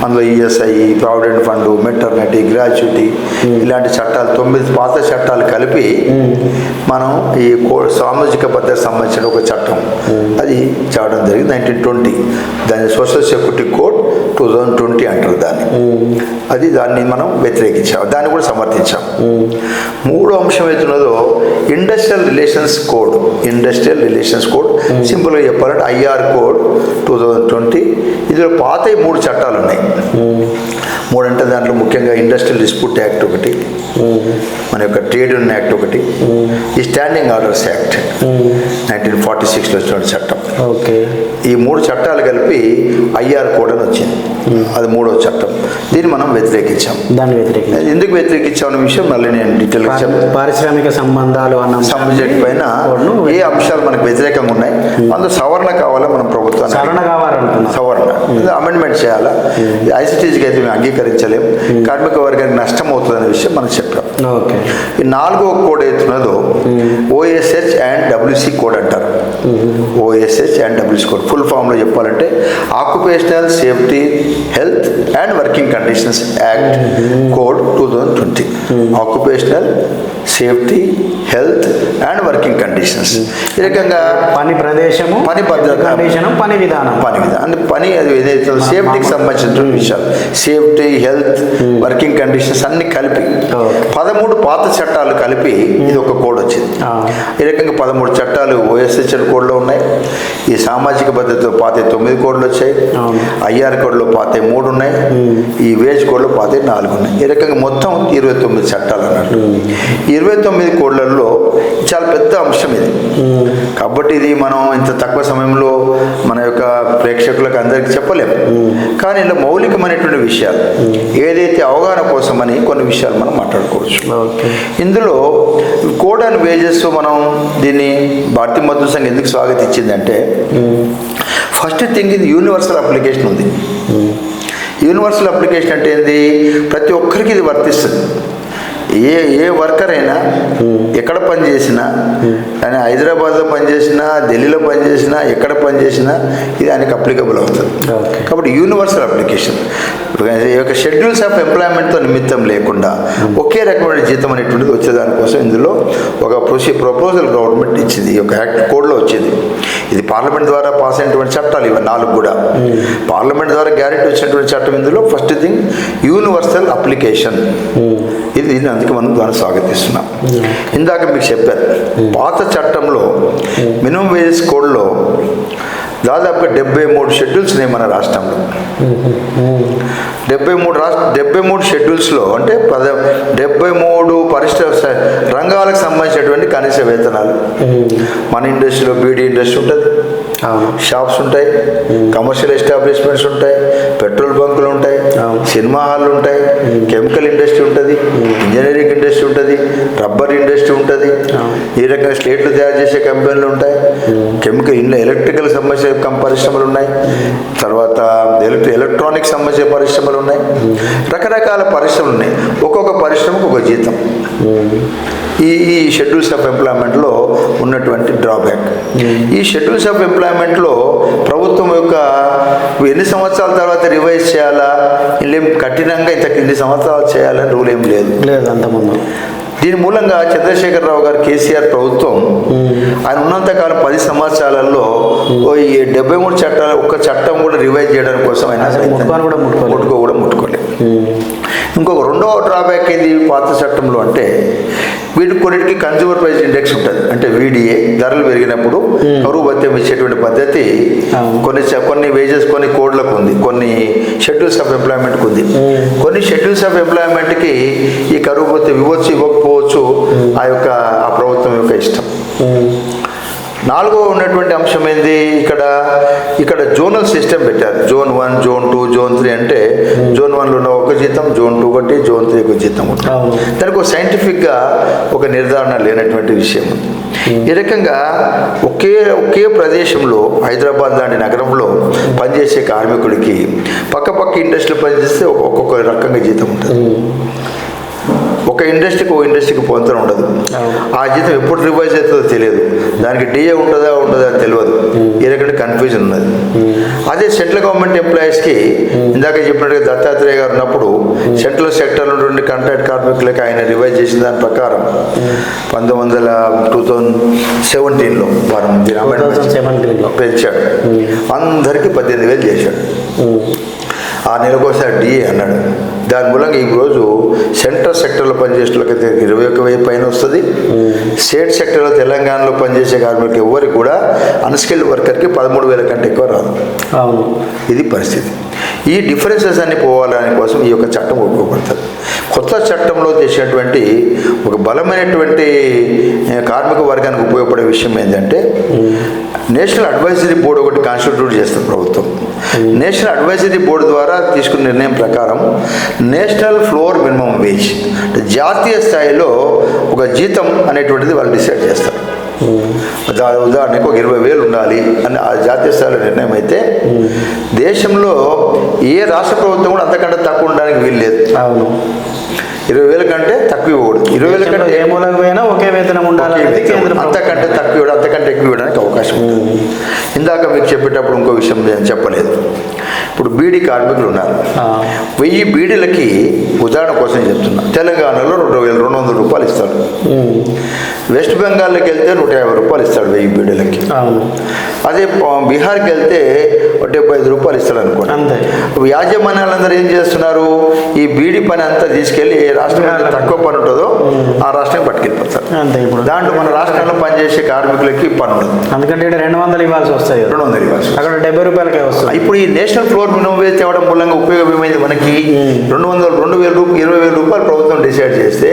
అందులో ESI, provident fund, maternity, gratuity ఇలాంటి చట్టాలు 9 పాత చట్టాలు కలిపి మనం ఈ సామాజిక భద్రత సంబంధించిన ఒక చట్టం అది చేయడం జరిగింది. 1920 దాని సోషల్ సెక్యూరిటీ కోడ్ 2020 అంటారు దాన్ని. దాన్ని మనం వ్యతిరేకించాం, దాన్ని కూడా సమర్థించాం. 3వ అంశం అవుతున్నదో ఇండస్ట్రియల్ రిలేషన్స్ కోడ్. సింపుల్గా చెప్పాలంటే ఐఆర్ కోడ్ 2020. ఇందులో పాత 3 చట్టాలు ఉన్నాయి. 3 అంటే దాంట్లో ముఖ్యంగా ఇండస్ట్రియల్ డిస్ప్యూట్ యాక్ట్ ఒకటి, మన యొక్క ట్రేడ్ యూనియన్ యాక్ట్ ఒకటి, ఈ స్టాండింగ్ ఆర్డర్స్ యాక్ట్ 1946లో వచ్చిన చట్టం. ఈ 3 చట్టాలు కలిపి ఐఆర్ కోడ్ అని వచ్చింది. అది 3వ చట్టం. దీన్ని మనం వ్యతిరేకించాం. ఎందుకు వ్యతిరేకించాం అనే విషయం మళ్ళీ నేను డీటెయిల్గా చెప్తాను. పారిశ్రామిక సంబంధాలు అన్న సబ్జెక్ట్ పైన ఏ అంశాలు మనకు వ్యతిరేకంగా ఉన్నాయి, అందులో సవరణ కావాలా, మనం ప్రభుత్వాన్ని సవరణ అమెండ్మెంట్ చేయాలా. ఐసిటీస్కి అయితే మేము అంగీకరించలేము, కార్మిక వర్గానికి నష్టం అవుతుంది అనే విషయం మనం చెప్పాం. ఈ 4వ కోడ్ అవుతున్నదో ఓఎస్హెచ్ అండ్ డబ్ల్యూసి కోడ్ అంటారు. ఓఎస్హెచ్ అండ్ డబ్ల్యూసి కోడ్ ఫుల్ ఫామ్లో చెప్పాలంటే occupational safety, health and working conditions act code 2020. Occupational safety, health and working conditions. ఈ రకంగా పని ప్రదేశము, పని భద్రత, పని విధానం అంటే పని అది ఏదైతే సేఫ్టీకి సంబంధించిన విషయాలు, సేఫ్టీ, హెల్త్, వర్కింగ్ కండిషన్స్ అన్ని కలిపి 13 పాత చట్టాలు కలిపి ఇది ఒక కోడ్ వచ్చింది. ఈ రకంగా 13 చట్టాలు ఓఎస్హెచ్ఎల్ కోడ్లో ఉన్నాయి. ఈ సామాజిక భద్రత పాత 9 కోడ్లు వచ్చాయి. ఐఆర్ కోడ్లో పాత 3 ఉన్నాయి. ఈ వేజ్ కోడ్లో పాత 4 ఉన్నాయి. ఈ రకంగా మొత్తం 29 చట్టాలు అన్నట్టు. 29 కోడ్లలో చాలా పెద్ద అంశం ఇది. కాబట్టి ఇది మనం ఇంత తక్కువ సమయంలో మన యొక్క ప్రేక్షకులకు అందరికీ చెప్పలేము. కానీ ఇలా మౌలికమైనటువంటి విషయాలు ఏదైతే అవగాహన కోసమని కొన్ని విషయాలు మనం మాట్లాడుకోవచ్చు. ఇందులో కోడ్ అండ్ వేజెస్ మనం దీన్ని భారతీయ మజ్దూర్ సంఘం ఎందుకు స్వాగతించిందంటే ఫస్ట్ థింగ్ ఇది యూనివర్సల్ అప్లికేషన్ ఉంది. యూనివర్సల్ అప్లికేషన్ అంటే ఏంది, ప్రతి ఒక్కరికి ఇది వర్తిస్తుంది. ఏ వర్కర్ అయినా ఎక్కడ పని చేసినా, ఆయన హైదరాబాద్లో పనిచేసినా, ఢిల్లీలో పనిచేసినా, ఎక్కడ పనిచేసినా ఇది ఆయనకు అప్లికబుల్ అవుతుంది. కాబట్టి యూనివర్సల్ అప్లికేషన్ ఈ యొక్క షెడ్యూల్స్ ఆఫ్ ఎంప్లాయ్మెంట్తో నిమిత్తం లేకుండా ఒకే రకమైన జీతం అనేటువంటిది వచ్చేదానికోసం ఇందులో ఒక ప్రపోజల్ గవర్నమెంట్ ఇచ్చింది. ఈ యొక్క యాక్ట్ కోడ్లో వచ్చింది. ఇది పార్లమెంట్ ద్వారా పాస్ అయినటువంటి చట్టాలు ఇవి 4 కూడా. పార్లమెంట్ ద్వారా గ్యారెంటీ వచ్చినటువంటి చట్టం ఇందులో ఫస్ట్ థింగ్ యూనివర్సల్ అప్లికేషన్. ఇది అందుకే మనం దాన్ని స్వాగతిస్తున్నాం. ఇందాక మీకు చెప్పారు పాత చట్టంలో మినిమం వేజెస్ కోడ్లో దాదాపుగా 73 షెడ్యూల్స్ ఉన్నాయి మన రాష్ట్రంలో. 73 షెడ్యూల్స్లో అంటే 73 పరిశ్రమ రంగాలకు సంబంధించినటువంటి కనీస వేతనాలు. మన ఇండస్ట్రీలో బీడీ ఇండస్ట్రీ ఉంటుంది, షాప్స్ ఉంటాయి, కమర్షియల్ ఎస్టాబ్లిష్మెంట్స్ ఉంటాయి, పెట్రోల్ బంకులు ఉంటాయి, సినిమా హాళ్ళు ఉంటాయి, కెమికల్ ఇండస్ట్రీ ఉంటుంది, ఇంజనీరింగ్ ఇండస్ట్రీ ఉంటుంది, రబ్బర్ ఇండస్ట్రీ ఉంటుంది, ఈ రకంగా స్లేట్లు తయారు చేసే కంపెనీలు ఉంటాయి, ఎలక్ట్రికల్ సంబంధించిన పరిశ్రమలు ఉన్నాయి, తర్వాత ఎలక్ట్రానిక్ సంబంధించిన పరిశ్రమలు ఉన్నాయి, రకరకాల పరిశ్రమలు ఉన్నాయి. ఒక్కొక్క పరిశ్రమకు ఒక జీతం. ఈ షెడ్యూల్స్ ఆఫ్ ఎంప్లాయ్మెంట్లో ఉన్నటువంటి డ్రాబ్యాక్. ఈ షెడ్యూల్స్ ఆఫ్ ఎంప్లాయ్మెంట్లో ప్రభుత్వం యొక్క ఎన్ని సంవత్సరాల తర్వాత రివైజ్ చేయాలా, కఠినంగా ఇన్ని సంవత్సరాలు చేయాలని రూల్ ఏం లేదు అంతకుముందు. దీని మూలంగా చంద్రశేఖరరావు గారు, కేసీఆర్ ప్రభుత్వం ఆయన ఉన్నంతకాలం 10 సంవత్సరాలలో ఈ 73 చట్టాలు ఒక్క చట్టం కూడా రివైజ్ చేయడం కోసం ఆయన ముట్టుకోలేదు. ఇంకొక రెండవ డ్రాబ్యాక్ ఏంది పాత చట్టంలో అంటే, వీటికి కొన్నిటికి కన్జ్యూమర్ ప్రైస్ ఇండెక్స్ ఉంటుంది. అంటే వీడిఏ ధరలు పెరిగినప్పుడు కరువు భత్యం ఇచ్చేటువంటి పద్ధతి కొన్ని వేజెస్ కొన్ని కోడ్లకు ఉంది, కొన్ని షెడ్యూల్స్ ఆఫ్ ఎంప్లాయ్మెంట్కి ఉంది. కొన్ని షెడ్యూల్స్ ఆఫ్ ఎంప్లాయ్మెంట్కి ఈ కరువు భత్యం ఇవ్వకపోవచ్చు, ఆ ప్రభుత్వం యొక్క ఇష్టం. నాలుగో ఉన్నటువంటి అంశం ఏంది, ఇక్కడ జోనల్ సిస్టమ్ పెట్టారు. జోన్ 1, జోన్ 2, జోన్ 3 అంటే జోన్ 1లో ఒక జీతం, జోన్ 2 ఒకటి, జోన్ 3 ఒక జీతం ఉంటుంది. దానికి సైంటిఫిక్గా ఒక నిర్ధారణ లేనటువంటి విషయం. ఈ రకంగా ఒకే ప్రదేశంలో హైదరాబాద్ లాంటి నగరంలో పనిచేసే కార్మికుడికి పక్క ఇండస్ట్రీలో పనిచేస్తే ఒక్కొక్క రకంగా జీతం ఉంటుంది. ఒక ఇండస్ట్రీకి పొంతన ఉండదు. ఆ జీతం ఎప్పుడు రివైజ్ అవుతుందో తెలియదు, దానికి డిఏ ఉంటుందా అని తెలియదు. ఈ రకంగా కన్ఫ్యూజన్ ఉన్నది. అదే సెంట్రల్ గవర్నమెంట్ ఎంప్లాయీస్కి ఇందాక చెప్పినట్టుగా దత్తాత్రేయ గారు ఉన్నప్పుడు సెంట్రల్ సెక్టర్లో నుండి కాంట్రాక్ట్ కార్మికులకి ఆయన రివైజ్ చేసిన దాని ప్రకారం 2017లో పెంచాడు. అందరికీ 18,000 చేశాడు. 6 నెలలకోసారి డిఏ అన్నాడు. దాని మూలంగా ఈరోజు సెంట్రల్ సెక్టర్లో పనిచేసే వాళ్ళకైతే 21,000 పైన వస్తుంది. స్టేట్ సెక్టర్లో తెలంగాణలో పనిచేసే కార్మికులు ఎవరికి కూడా అన్స్కిల్డ్ వర్కర్కి 13,000 కంటే ఎక్కువ రాదు. ఇది పరిస్థితి. ఈ డిఫరెన్సెస్ అన్ని పోవాలని కోసం ఈ యొక్క చట్టం ఉపయోగపడుతుంది. కొత్త చట్టంలో చేసినటువంటి ఒక బలమైనటువంటి కార్మిక వర్గానికి ఉపయోగపడే విషయం ఏంటంటే, నేషనల్ అడ్వైజరీ బోర్డు ఒకటి కాన్స్టిట్యూట్ చేస్తుంది ప్రభుత్వం. నేషనల్ అడ్వైజరీ బోర్డు ద్వారా తీసుకున్న నిర్ణయం ప్రకారం నేషనల్ ఫ్లోర్ మినిమం వేజ్, జాతీయ స్థాయిలో ఒక జీతం అనేటువంటిది వాళ్ళు డిసైడ్ చేస్తారు. ఉదాహరణకు ఒక 20,000 ఉండాలి అని ఆ జాతీయ స్థాయిలో నిర్ణయం అయితే, దేశంలో ఏ రాష్ట్ర ప్రభుత్వం కూడా అంతకంటే తక్కువ ఉండడానికి వీలు లేదు. 20,000 కంటే తక్కువ ఇవ్వకూడదు. 20,000 కంటే ఏ మూలంగా పోయినా ఒకే వేతనం ఉండాలి. అంతకంటే తక్కువ ఇవ్వడం, అంతకంటే ఎక్కువ ఇవ్వడానికి అవకాశం ఉంది. ఇందాక మీకు చెప్పేటప్పుడు ఇంకో విషయం నేను చెప్పలేదు. ఇప్పుడు బీడీ కార్మికులు ఉన్నారు. 1000 బీడీలకి ఉదాహరణ కోసం చెప్తున్నా, తెలంగాణలో 2,200 రూపాయలు ఇస్తాడు. వెస్ట్ బెంగాల్కి వెళ్తే 150 రూపాయలు ఇస్తాడు 1000 బీడీలకి. అదే బీహార్కి వెళ్తే 75 రూపాయలు ఇస్తాడు అనుకోండి. యాజమాన్యాలందరూ ఏం చేస్తున్నారు, ఈ బీడీ పని అంతా తీసుకెళ్ళి ఏ రాష్ట్రంలో తక్కువ పని ఉంటుందో ఆ రాష్ట్రం పట్టుకెళ్ళిపోతారు. దాంట్లో మన రాష్ట్రంలో పనిచేసే కార్మికులకి పని ఉండదు. అందుకంటే 200 ఇవ్వాల్సి వస్తాయి. 200 ఇవ్వాల్సి అక్కడ 70 రూపాయలకే వస్తుంది. ఇప్పుడు ఈ నేషనల్ ఫ్లోర్ మినిమం వేజ్ తేవడం మూలంగా ఉపయోగం ఏమైంది మనకి, 20,000 రూపాయలు ప్రభుత్వం డిసైడ్ చేస్తే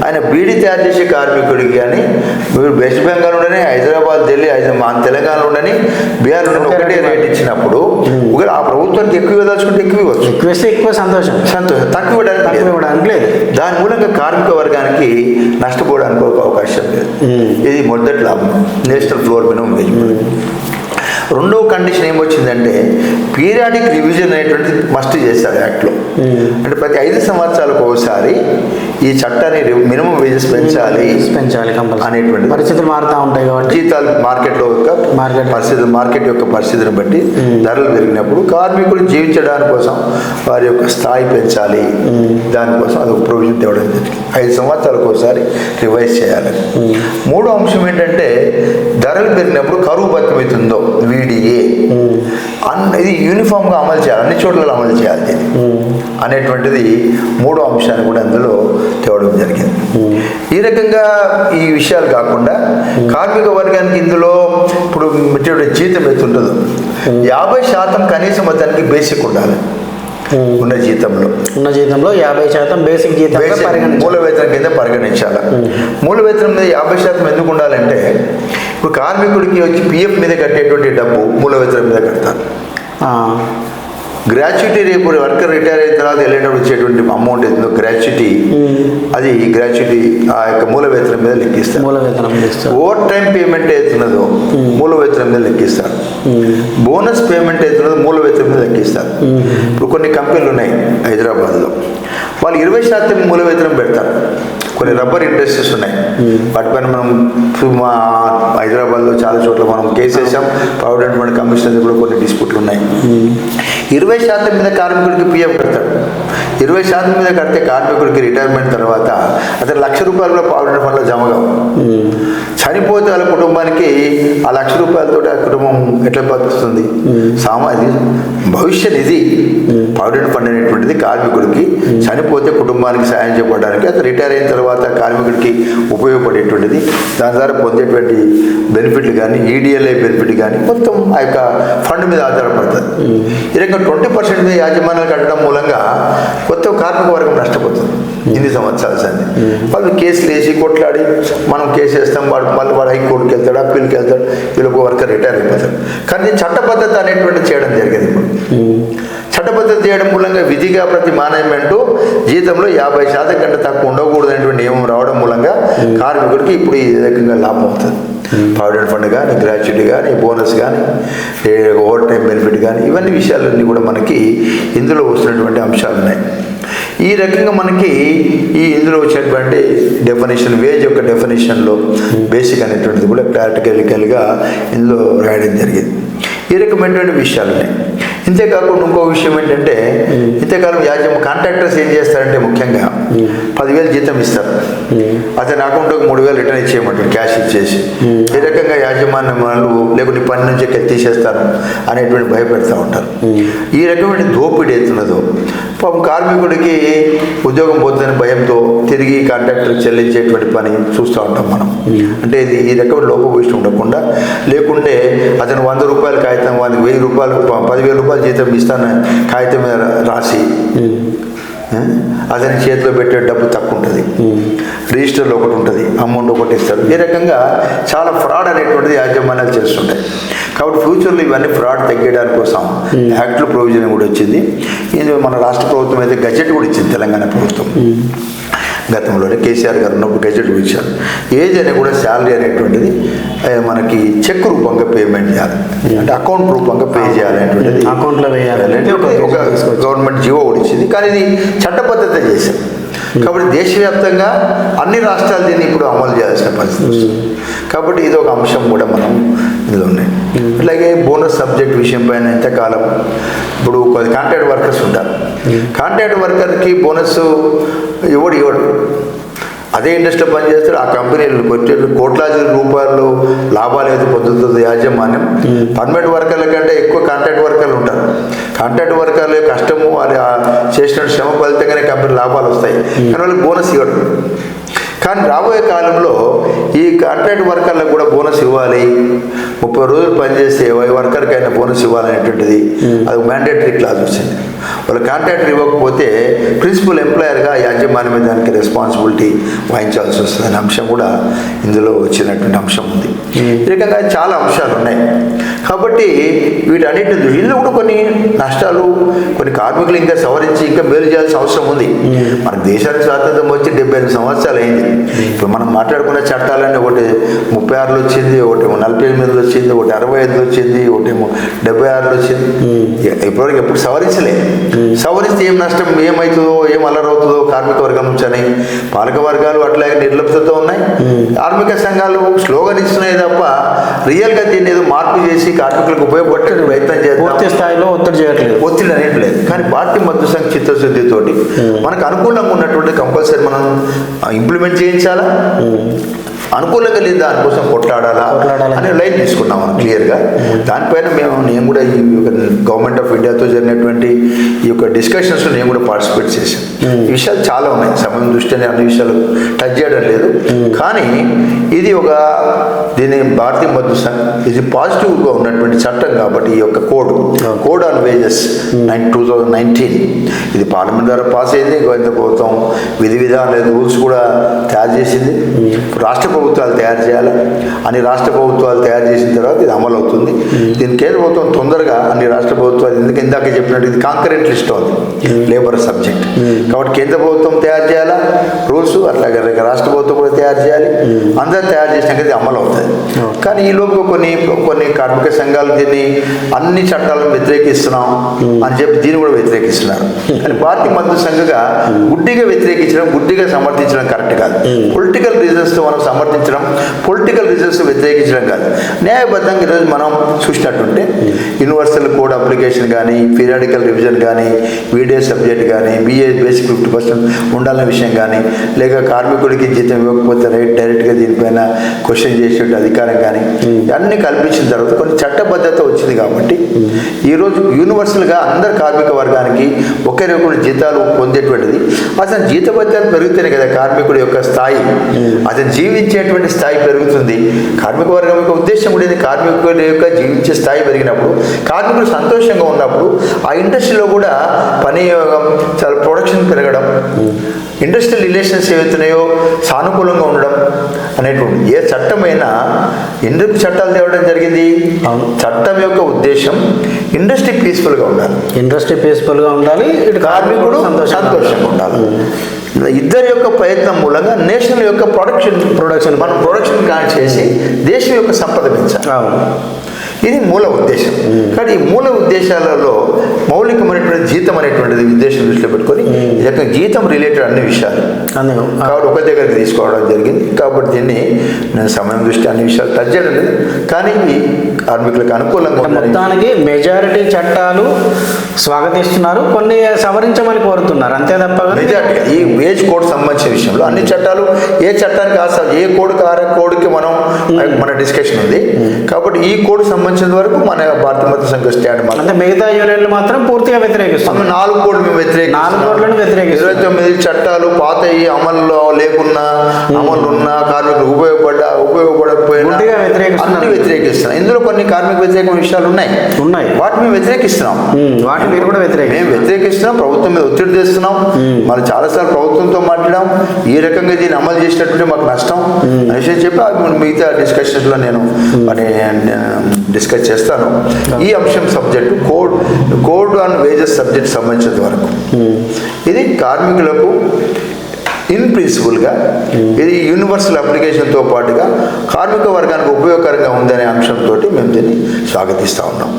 ఆయన బీడీ తయారు చేసే కార్మికుడికి కానీ వెస్ట్ బెంగాల్ ఉండని, హైదరాబాద్, ఢిల్లీ, తెలంగాణలో ఉండని, బీహార్ ఉండని ఒకటే రేట్ ఇచ్చినప్పుడు ఒకవేళ ఆ ప్రభుత్వానికి ఎక్కువ ఇవ్వదలుచుకుంటే ఎక్కువ ఇవ్వచ్చు. ఎక్కువ సంతోషం, తక్కువ ఇవ్వడానికి లేదు. దాని మూలంగా కార్మిక వర్గానికి నష్టపోవడానికి ఒక అవకాశం లేదు. ఇది మొదటి లాభం నేషనల్ ఫ్లోర్ మినిమం వేజ్. రెండవ కండిషన్ ఏమొచ్చిందంటే, పీరియాడిక్ రివిజన్ అనేటువంటిది మస్ట్ చేశారు యాక్ట్లో. అంటే ప్రతి 5 సంవత్సరాలకు ఒకసారి ఈ చట్టాన్ని మినిమం వేజెస్ పెంచాలి అనేటువంటి పరిస్థితులు మారుతూ ఉంటాయి కాబట్టి, జీతాలు మార్కెట్ యొక్క పరిస్థితిని బట్టి ధరలు పెరిగినప్పుడు కార్మికులు జీవించడానికి కోసం వారి యొక్క స్థాయి పెంచాలి. దానికోసం అది ఒక ప్రొవిజన్ తేవడం జరిగింది. 5 సంవత్సరాలకు ఒకసారి రివైజ్ చేయాలి. మూడో అంశం ఏంటంటే, ధరలు పెరిగినప్పుడు కరువు భత్యం అవుతుందో వీడిఏ ఇది యూనిఫామ్గా అమలు చేయాలి, అన్ని చోట్ల అమలు చేయాలి అనేటువంటిది మూడో అంశాన్ని కూడా అందులో తేవడం జరిగింది. ఈ రకంగా ఈ విషయాలు కాకుండా కార్మిక వర్గానికి ఇందులో ఇప్పుడు జీతం ఎంత ఉంటుందో 50% కనీసం అతనికి బేసిక్ ఉండాలి. ఉన్న జీతంలో. ఉన్న జీతంలో 50% బేసిక్ జీతం మూల వేతనం కింద పరిగణించాలి. మూల వేతనం మీద 50% ఎందుకు ఉండాలంటే ఇప్పుడు కార్మికుడికి వచ్చి పిఎఫ్ మీద కట్టేటువంటి డబ్బు మూల వేతనం మీద కడతారు. గ్రాట్యుటీ రేపు వర్కర్ రిటైర్ అయిన తర్వాత వెళ్ళేటప్పుడు వచ్చేటువంటి అమౌంట్ ఏదో గ్రాట్యుటీ, అది గ్రాట్యుటీ ఆ యొక్క మూల వేతనం మీద లెక్కిస్తారు. ఓవర్ టైం పేమెంట్ అవుతున్నదో మూల వేతనం మీద లెక్కిస్తారు. బోనస్ పేమెంట్ అవుతున్నదో మూల వేతనం మీద లెక్కిస్తారు. ఇప్పుడు కొన్ని కంపెనీలు ఉన్నాయి హైదరాబాద్లో, వాళ్ళు 20% మూల వేతనం పెడతారు. కొన్ని రబ్బర్ ఇండస్ట్రీస్ ఉన్నాయి, వాటిపైన మనం మా హైదరాబాద్లో చాలా చోట్ల మనం కేసు వేసాం. ప్రావిడెంట్ ఫండ్ కమిషన్ కూడా కొన్ని డిస్ప్యూట్లు ఉన్నాయి. 20% మీద కార్మికుడికి పిఎఫ్ కడతాడు. 20% మీద కడితే కార్మికుడికి రిటైర్మెంట్ తర్వాత అతను ₹1,00,000 కూడా ప్రావిడెంట్ ఫండ్లో జమ కావు. చనిపోతే వాళ్ళ కుటుంబానికి ఆ ₹1,00,000 ఆ కుటుంబం ఎట్లా బతుకుతుంది? భవిష్య నిధి ప్రావిడెంట్ ఫండ్ అనేటువంటిది కార్మికుడికి చనిపోతే కుటుంబానికి సాయం చేయడానికి, అతను రిటైర్ అయిన తర్వాత కార్మికుడికి ఉపయోగపడేటువంటిది. దాని ద్వారా పొందేటువంటి బెనిఫిట్లు కానీ, ఈడిఎల్ఐ బెనిఫిట్ కానీ మొత్తం ఆ యొక్క ఫండ్ మీద ఆధారపడుతుంది. ఈ రకంగా 20% మీద యాజమాన్యాలు కట్టడం మూలంగా కొత్త కార్మిక వర్గం నష్టపోతుంది. ఇన్ని సంవత్సరాల సంది వాళ్ళు కేసులు వేసి కొట్లాడి మనం కేసు వేస్తాం, వాడు హైకోర్టుకి వెళ్తాడు, అప్పీల్కి వెళ్తాడు, వీళ్ళకి వర్కర్ రిటైర్ అయిపోతాడు. కానీ చట్టబద్ధత అనేటువంటి చేయడం జరిగింది. ఇప్పుడు చట్టబద్ధత చేయడం మూలంగా విధిగా ప్రతి మేనేజ్మెంటు జీతంలో 50% కంటే తక్కువ ఉండకూడదు అనేటువంటి నియమం రావడం మూలంగా కార్మికుడికి ఇప్పుడు ఈ రకంగా లాభం అవుతుంది. ప్రావిడెంట్ ఫండ్ కానీ, గ్రాట్యుటీ కానీ, బోనస్ కానీ, ఓవర్ టైం బెనిఫిట్ కానీ, ఇవన్నీ విషయాలన్నీ కూడా మనకి ఇందులో వస్తున్నటువంటి అంశాలు ఉన్నాయి. ఈ రకంగా మనకి ఇందులో వచ్చినటువంటి డెఫినేషన్, వేజ్ యొక్క డెఫినేషన్లో బేసిక్ అనేటువంటిది కూడా ప్రాక్టికల్గా ఇందులో రాయడం జరిగింది. ఈ రకమైనటువంటి విషయాలు ఉన్నాయి. ఇంతేకాకుండా ఇంకో విషయం ఏంటంటే, ఇంతకాలం కాంట్రాక్టర్స్ ఏం చేస్తారంటే ముఖ్యంగా 10,000 జీతం ఇస్తారు, అతని అకౌంట్కి 3,000 రిటర్న్ ఇచ్చేయమంటారు క్యాష్ ఇచ్చేసి. ఈ రకంగా యాజమాన్యం వాళ్ళు లేకుంటే పని నుంచి తీసేస్తారు అనేటువంటి భయపెడతా ఉంటారు. ఈ రకమైన దోపిడీ ఎత్తున్నదో పాపం కార్మికుడికి ఉద్యోగం పోతుందని భయంతో తిరిగి కాంట్రాక్టర్కి చెల్లించేటువంటి పని చూస్తూ ఉంటాం మనం. అంటే ఇది ఈ రకమైన లోపభూయిష్టం ఉండకుండా, లేకుంటే అతను ₹100 కాగితం, వాళ్ళకి ₹1,000 10,000 జీతం ఇస్తాను కాగితం మీద రాసి అతని చేతిలో పెట్టే డబ్బు తక్కువ ఉంటుంది, రిజిస్టర్లో ఒకటి ఉంటుంది, అమౌంట్ ఒకటి ఇస్తారు. ఈ రకంగా చాలా ఫ్రాడ్ అనేటువంటిది యాజమాన్యాలు చేస్తుంటాయి. కాబట్టి ఫ్యూచర్లో ఇవన్నీ ఫ్రాడ్ తగ్గడానికి కోసం యాక్ట్లో ప్రొవిజన్ కూడా వచ్చింది. ఇది మన రాష్ట్ర ప్రభుత్వం అయితే గజెట్ కూడా ఇచ్చింది, తెలంగాణ ప్రభుత్వం. గతంలోనే కేసీఆర్ గారు ఉన్నప్పుడు గజెట్ ఇచ్చారు. ఏదైనా కూడా శాలరీ అనేటువంటిది మనకి చెక్ రూపంగా పేమెంట్ చేయాలి, అంటే అకౌంట్ రూపంగా పే చేయాలనేటువంటిది, అకౌంట్లో వేయాలంటే ఒక గవర్నమెంట్ జీవో కూడా ఇచ్చింది. కానీ ఇది చట్టబద్ధత చేశాం. కాబట్టి దేశవ్యాప్తంగా అన్ని రాష్ట్రాలు దీన్ని ఇప్పుడు అమలు చేయాల్సిన పరిస్థితి వస్తుంది. కాబట్టి ఇది ఒక అంశం కూడా మనం ఇందులో ఉన్నాయి. అట్లాగే బోనస్ సబ్జెక్ట్ విషయం పైన ఎంతకాలం ఇప్పుడు కాంట్రాక్ట్ వర్కర్స్ ఉంటారు. కాంట్రాక్ట్ వర్కర్కి బోనస్ ఇవ్వడు. అదే ఇండస్ట్రీలో పనిచేస్తారు, ఆ కంపెనీలు కోట్లాది రూపాయలు లాభాలు అయితే పొందుతుంది యాజమాన్యం. పర్మనెంట్ వర్కర్ల కంటే ఎక్కువ కాంట్రాక్ట్ వర్కర్లు ఉంటారు. కాంట్రాక్ట్ వర్కర్ల కష్టము వారి చేసిన శ్రమ ఫలితంగానే కంపెనీ లాభాలు వస్తాయి, కానీ వాళ్ళకి బోనస్ ఇవ్వడం. కానీ రాబోయే కాలంలో ఈ కాంట్రాక్ట్ వర్కర్లకు కూడా బోనస్ ఇవ్వాలి, 30 రోజులు పనిచేస్తే ఏ వర్కర్కి అయినా బోనస్ ఇవ్వాలనేటువంటిది అది మ్యాండేటరీ క్లాజ్ వచ్చింది. వాళ్ళు కాంట్రాక్టర్ ఇవ్వకపోతే ప్రిన్సిపల్ ఎంప్లాయర్గా యాజమాన్యం మీద దానికి రెస్పాన్సిబిలిటీ వహించాల్సి వస్తుంది అనే అంశం కూడా ఇందులో వచ్చినటువంటి అంశం ఉంది. ఈ రకంగా చాలా అంశాలు ఉన్నాయి. కాబట్టి వీటన్నిటి ఇందులో కూడా కొన్ని నష్టాలు, కొన్ని కార్మికులు ఇంకా సవరించి ఇంకా మేలు చేయాల్సిన అవసరం ఉంది. మన దేశానికి స్వాతంత్రం వచ్చి 75 సంవత్సరాలు అయింది. ఇప్పుడు మనం మాట్లాడుకునే చట్టాలన్నీ ఒకటి 36లో వచ్చింది, ఒకటి 48లో వచ్చింది, ఒకటి 65లో వచ్చింది, ఒకటి 76లో వచ్చింది. ఇప్పటివరకు ఎప్పుడు సవరిస్తే ఏం నష్టం, ఏమవుతుందో, ఏం అల్లరవుతుందో కార్మిక వర్గం నుంచి అని పాలక వర్గాలు అట్లాగే నిర్లిప్తతో ఉన్నాయి. కార్మిక సంఘాలు స్లోగన్ ఇస్తున్నాయి తప్ప రియల్గా దీన్ని ఏదో మార్పు చేసి కార్మికులకు ఉపయోగపడే ప్రయత్నం చేయాలి. పూర్తి స్థాయిలో ఒత్తిడి అనేట్లేదు. కానీ పార్టీ మద్దతు సంఘ చిత్తశుద్ధితోటి మనకు అనుకూలంగా ఉన్నటువంటి కంపల్సరీ మనం ఇంప్లిమెంట్ చేయించాలా, అనుకూలంగా లేదు దానికోసం కొట్లాడాలా అనే లైన్ తీసుకున్నాం మనం క్లియర్గా. దానిపైన నేను కూడా ఈ గవర్నమెంట్ ఆఫ్ ఇండియాతో జరిగినటువంటి ఈ యొక్క డిస్కషన్స్ నేను కూడా పార్టిసిపేట్ చేశాను. ఈ విషయాలు చాలా ఉన్నాయి, సమయం దృష్ట్యా అన్ని విషయాలు టచ్ చేయడం లేదు. కానీ ఇది దీని భారతీయ మజ్దూర్ సంఘ్ ఇది పాజిటివ్గా ఉన్నటువంటి చట్టం కాబట్టి ఈ యొక్క కోడ్ ఆన్ వేజెస్ 2019 ఇది పార్లమెంట్ ద్వారా పాస్ అయింది. కేంద్ర ప్రభుత్వం విధి విధానాలు రూల్స్ కూడా తయారు చేసింది. రాష్ట్ర ప్రభుత్వాలు తయారు చేయాలి. అన్ని రాష్ట్ర ప్రభుత్వాలు తయారు చేసిన తర్వాత ఇది అమలు అవుతుంది. దీని కేంద్ర ప్రభుత్వం తొందరగా అన్ని రాష్ట్ర ప్రభుత్వాలు ఎందుకు ఇందాక చెప్పినట్టు ఇది కాంకరెంట్ లిస్ట్ ఉంది లేబర్ సబ్జెక్ట్ కాబట్టి కేంద్ర ప్రభుత్వం తయారు చేయాలా రూల్స్, అట్లాగే రాష్ట్ర ప్రభుత్వం కూడా తయారు చేయాలి. అందరూ తయారు చేసినాక ఇది అమలు అవుతుంది. కానీ ఈలోపు కొన్ని కార్మిక సంఘాలు దీన్ని అన్ని చట్టాలను వ్యతిరేకిస్తున్నాం అని చెప్పి దీన్ని కూడా వ్యతిరేకిస్తున్నారు. కానీ భారతీయ మజ్దూర్ సంఘగా గుడ్డిగా వ్యతిరేకించడం, గుడ్డిగా సమర్థించడం కరెక్ట్ కాదు. పొలిటికల్ రీజన్స్తో మనం సమర్థించడం, పొలిటికల్ రీజన్స్ వ్యతిరేకించడం కాదు. న్యాయబద్ధంగా ఈరోజు మనం చూసినట్టుంటే యూనివర్సల్ కోడ్ అప్లికేషన్ కానీ, పీరియాడికల్ రివిజన్ కానీ, వీడియో సబ్జెక్ట్ కానీ, బిఏ బేసిక్ 50% ఉండాలనే విషయం కానీ, లేక కార్మికుడికి జీతం ఇవ్వకపోతే డైరెక్ట్గా దీనిపైన క్వశ్చన్ చేసే అధికారం కానీ అన్నీ కల్పించిన తర్వాత కొన్ని చట్టబద్ధత వచ్చింది కాబట్టి ఈరోజు యూనివర్సల్గా అందరు కార్మిక వర్గానికి ఒకే రకమైన జీతాలు పొందేటువంటిది. అతని జీతభత్యాలు పెరుగుతాయి కదా, కార్మికుడి యొక్క స్థాయి, అతను జీవించేటువంటి స్థాయి పెరుగుతుంది. కార్మిక వర్గం యొక్క ఉద్దేశం ఉండేది కార్మికుడి యొక్క జీవించే స్థాయి పెరిగినప్పుడు, కార్మికుడు సంతోషంగా ఉన్నప్పుడు ఆ ఇండస్ట్రీలో కూడా పని చాలా ప్రొడక్షన్ పెరగడం, ఇండస్ట్రియల్ రిలేషన్స్ ఏవైతున్నాయో సానుకూలంగా ఉండడం అనేటువంటి ఏ చట్టమైనా ఎందుకు చట్టాలు తేవడం జరిగింది? చట్టం యొక్క ఉద్దేశం ఇండస్ట్రీ పీస్ఫుల్గా ఉండాలి, ఇండస్ట్రీ పీస్ఫుల్గా ఉండాలి, ఇటు కార్మికుడు సంతోషంగా ఉండాలి. ఇద్దరి యొక్క ప్రయత్నం మూలంగా నేషనల్ యొక్క ప్రొడక్షన్ మనం ప్రొడక్షన్ చేసి దేశం యొక్క సంపద పెంచాలి. ఇది మూల ఉద్దేశం. కానీ ఈ మూల ఉద్దేశాలలో మౌలికమైనటువంటి జీతం అనేటువంటిది ఉద్దేశం దృష్టిలో పెట్టుకొని ఈ యొక్క జీతం రిలేటెడ్ అన్ని విషయాలు కాబట్టి ఒక దగ్గరికి తీసుకోవడం జరిగింది. కాబట్టి దీన్ని నేను సమయం దృష్టి అన్ని విషయాలు టచ్ చేయడం లేదు. కానీ ఈ కార్మికులకు అనుకూలంగా మొత్తానికి మెజారిటీ చట్టాలు స్వాగతిస్తున్నారు, కొన్ని సవరించమని కోరుతున్నారు అంతే తప్ప మెజారిటీ ఈ వేజ్ కోడ్ సంబంధించిన విషయంలో అన్ని చట్టాలు ఏ చట్టానికి ఏ కోడ్కి కోడ్కి మన డిస్కషన్ ఉంది. కాబట్టి ఈ కోడ్ సంబంధించిన వరకు మన భారతీయ మజ్దూర్ సంఘ స్టాండ్ అంటే మిగతా యూనియన్లు మాత్రం పూర్తిగా వ్యతిరేకిస్తాం. 4 కోడ్లు మేము వ్యతిరేకిస్తాం. 29 చట్టాలు పాత అమల్లో లేకున్నా అమలున్నా కార్మికులు ఉపయోగపడకపోయినా అన్ని వ్యతిరేకిస్తున్నాం. ఇందులో కొన్ని కార్మిక వ్యతిరేక విషయాలు ఉన్నాయి, వాటిని మేము వ్యతిరేకిస్తున్నాం. వాటిని మీరు కూడా మేము వ్యతిరేకిస్తున్నాం. ప్రభుత్వం మీద ఒత్తిడి తెస్తున్నాం. మనం చాలాసార్లు ప్రభుత్వంతో మాట్లాడాం. ఈ రకంగా దీన్ని అమలు చేసినట్టుంటే మాకు నష్టం అనే విషయం చెప్పి మిగతా డిస్కషన్స్లో నేను డిస్కస్ చేస్తాను. ఈ అంశం subject code on wages subject సంబంధించినంత వరకు ఇది కార్మికులకు ఇన్ ప్రిన్సిపల్గా ఇది యూనివర్సల్ అప్లికేషన్తో పాటుగా కార్మిక వర్గానికి ఉపయోగకరంగా ఉందనే అంశంతో మేము దీన్ని స్వాగతిస్తూ ఉన్నాం.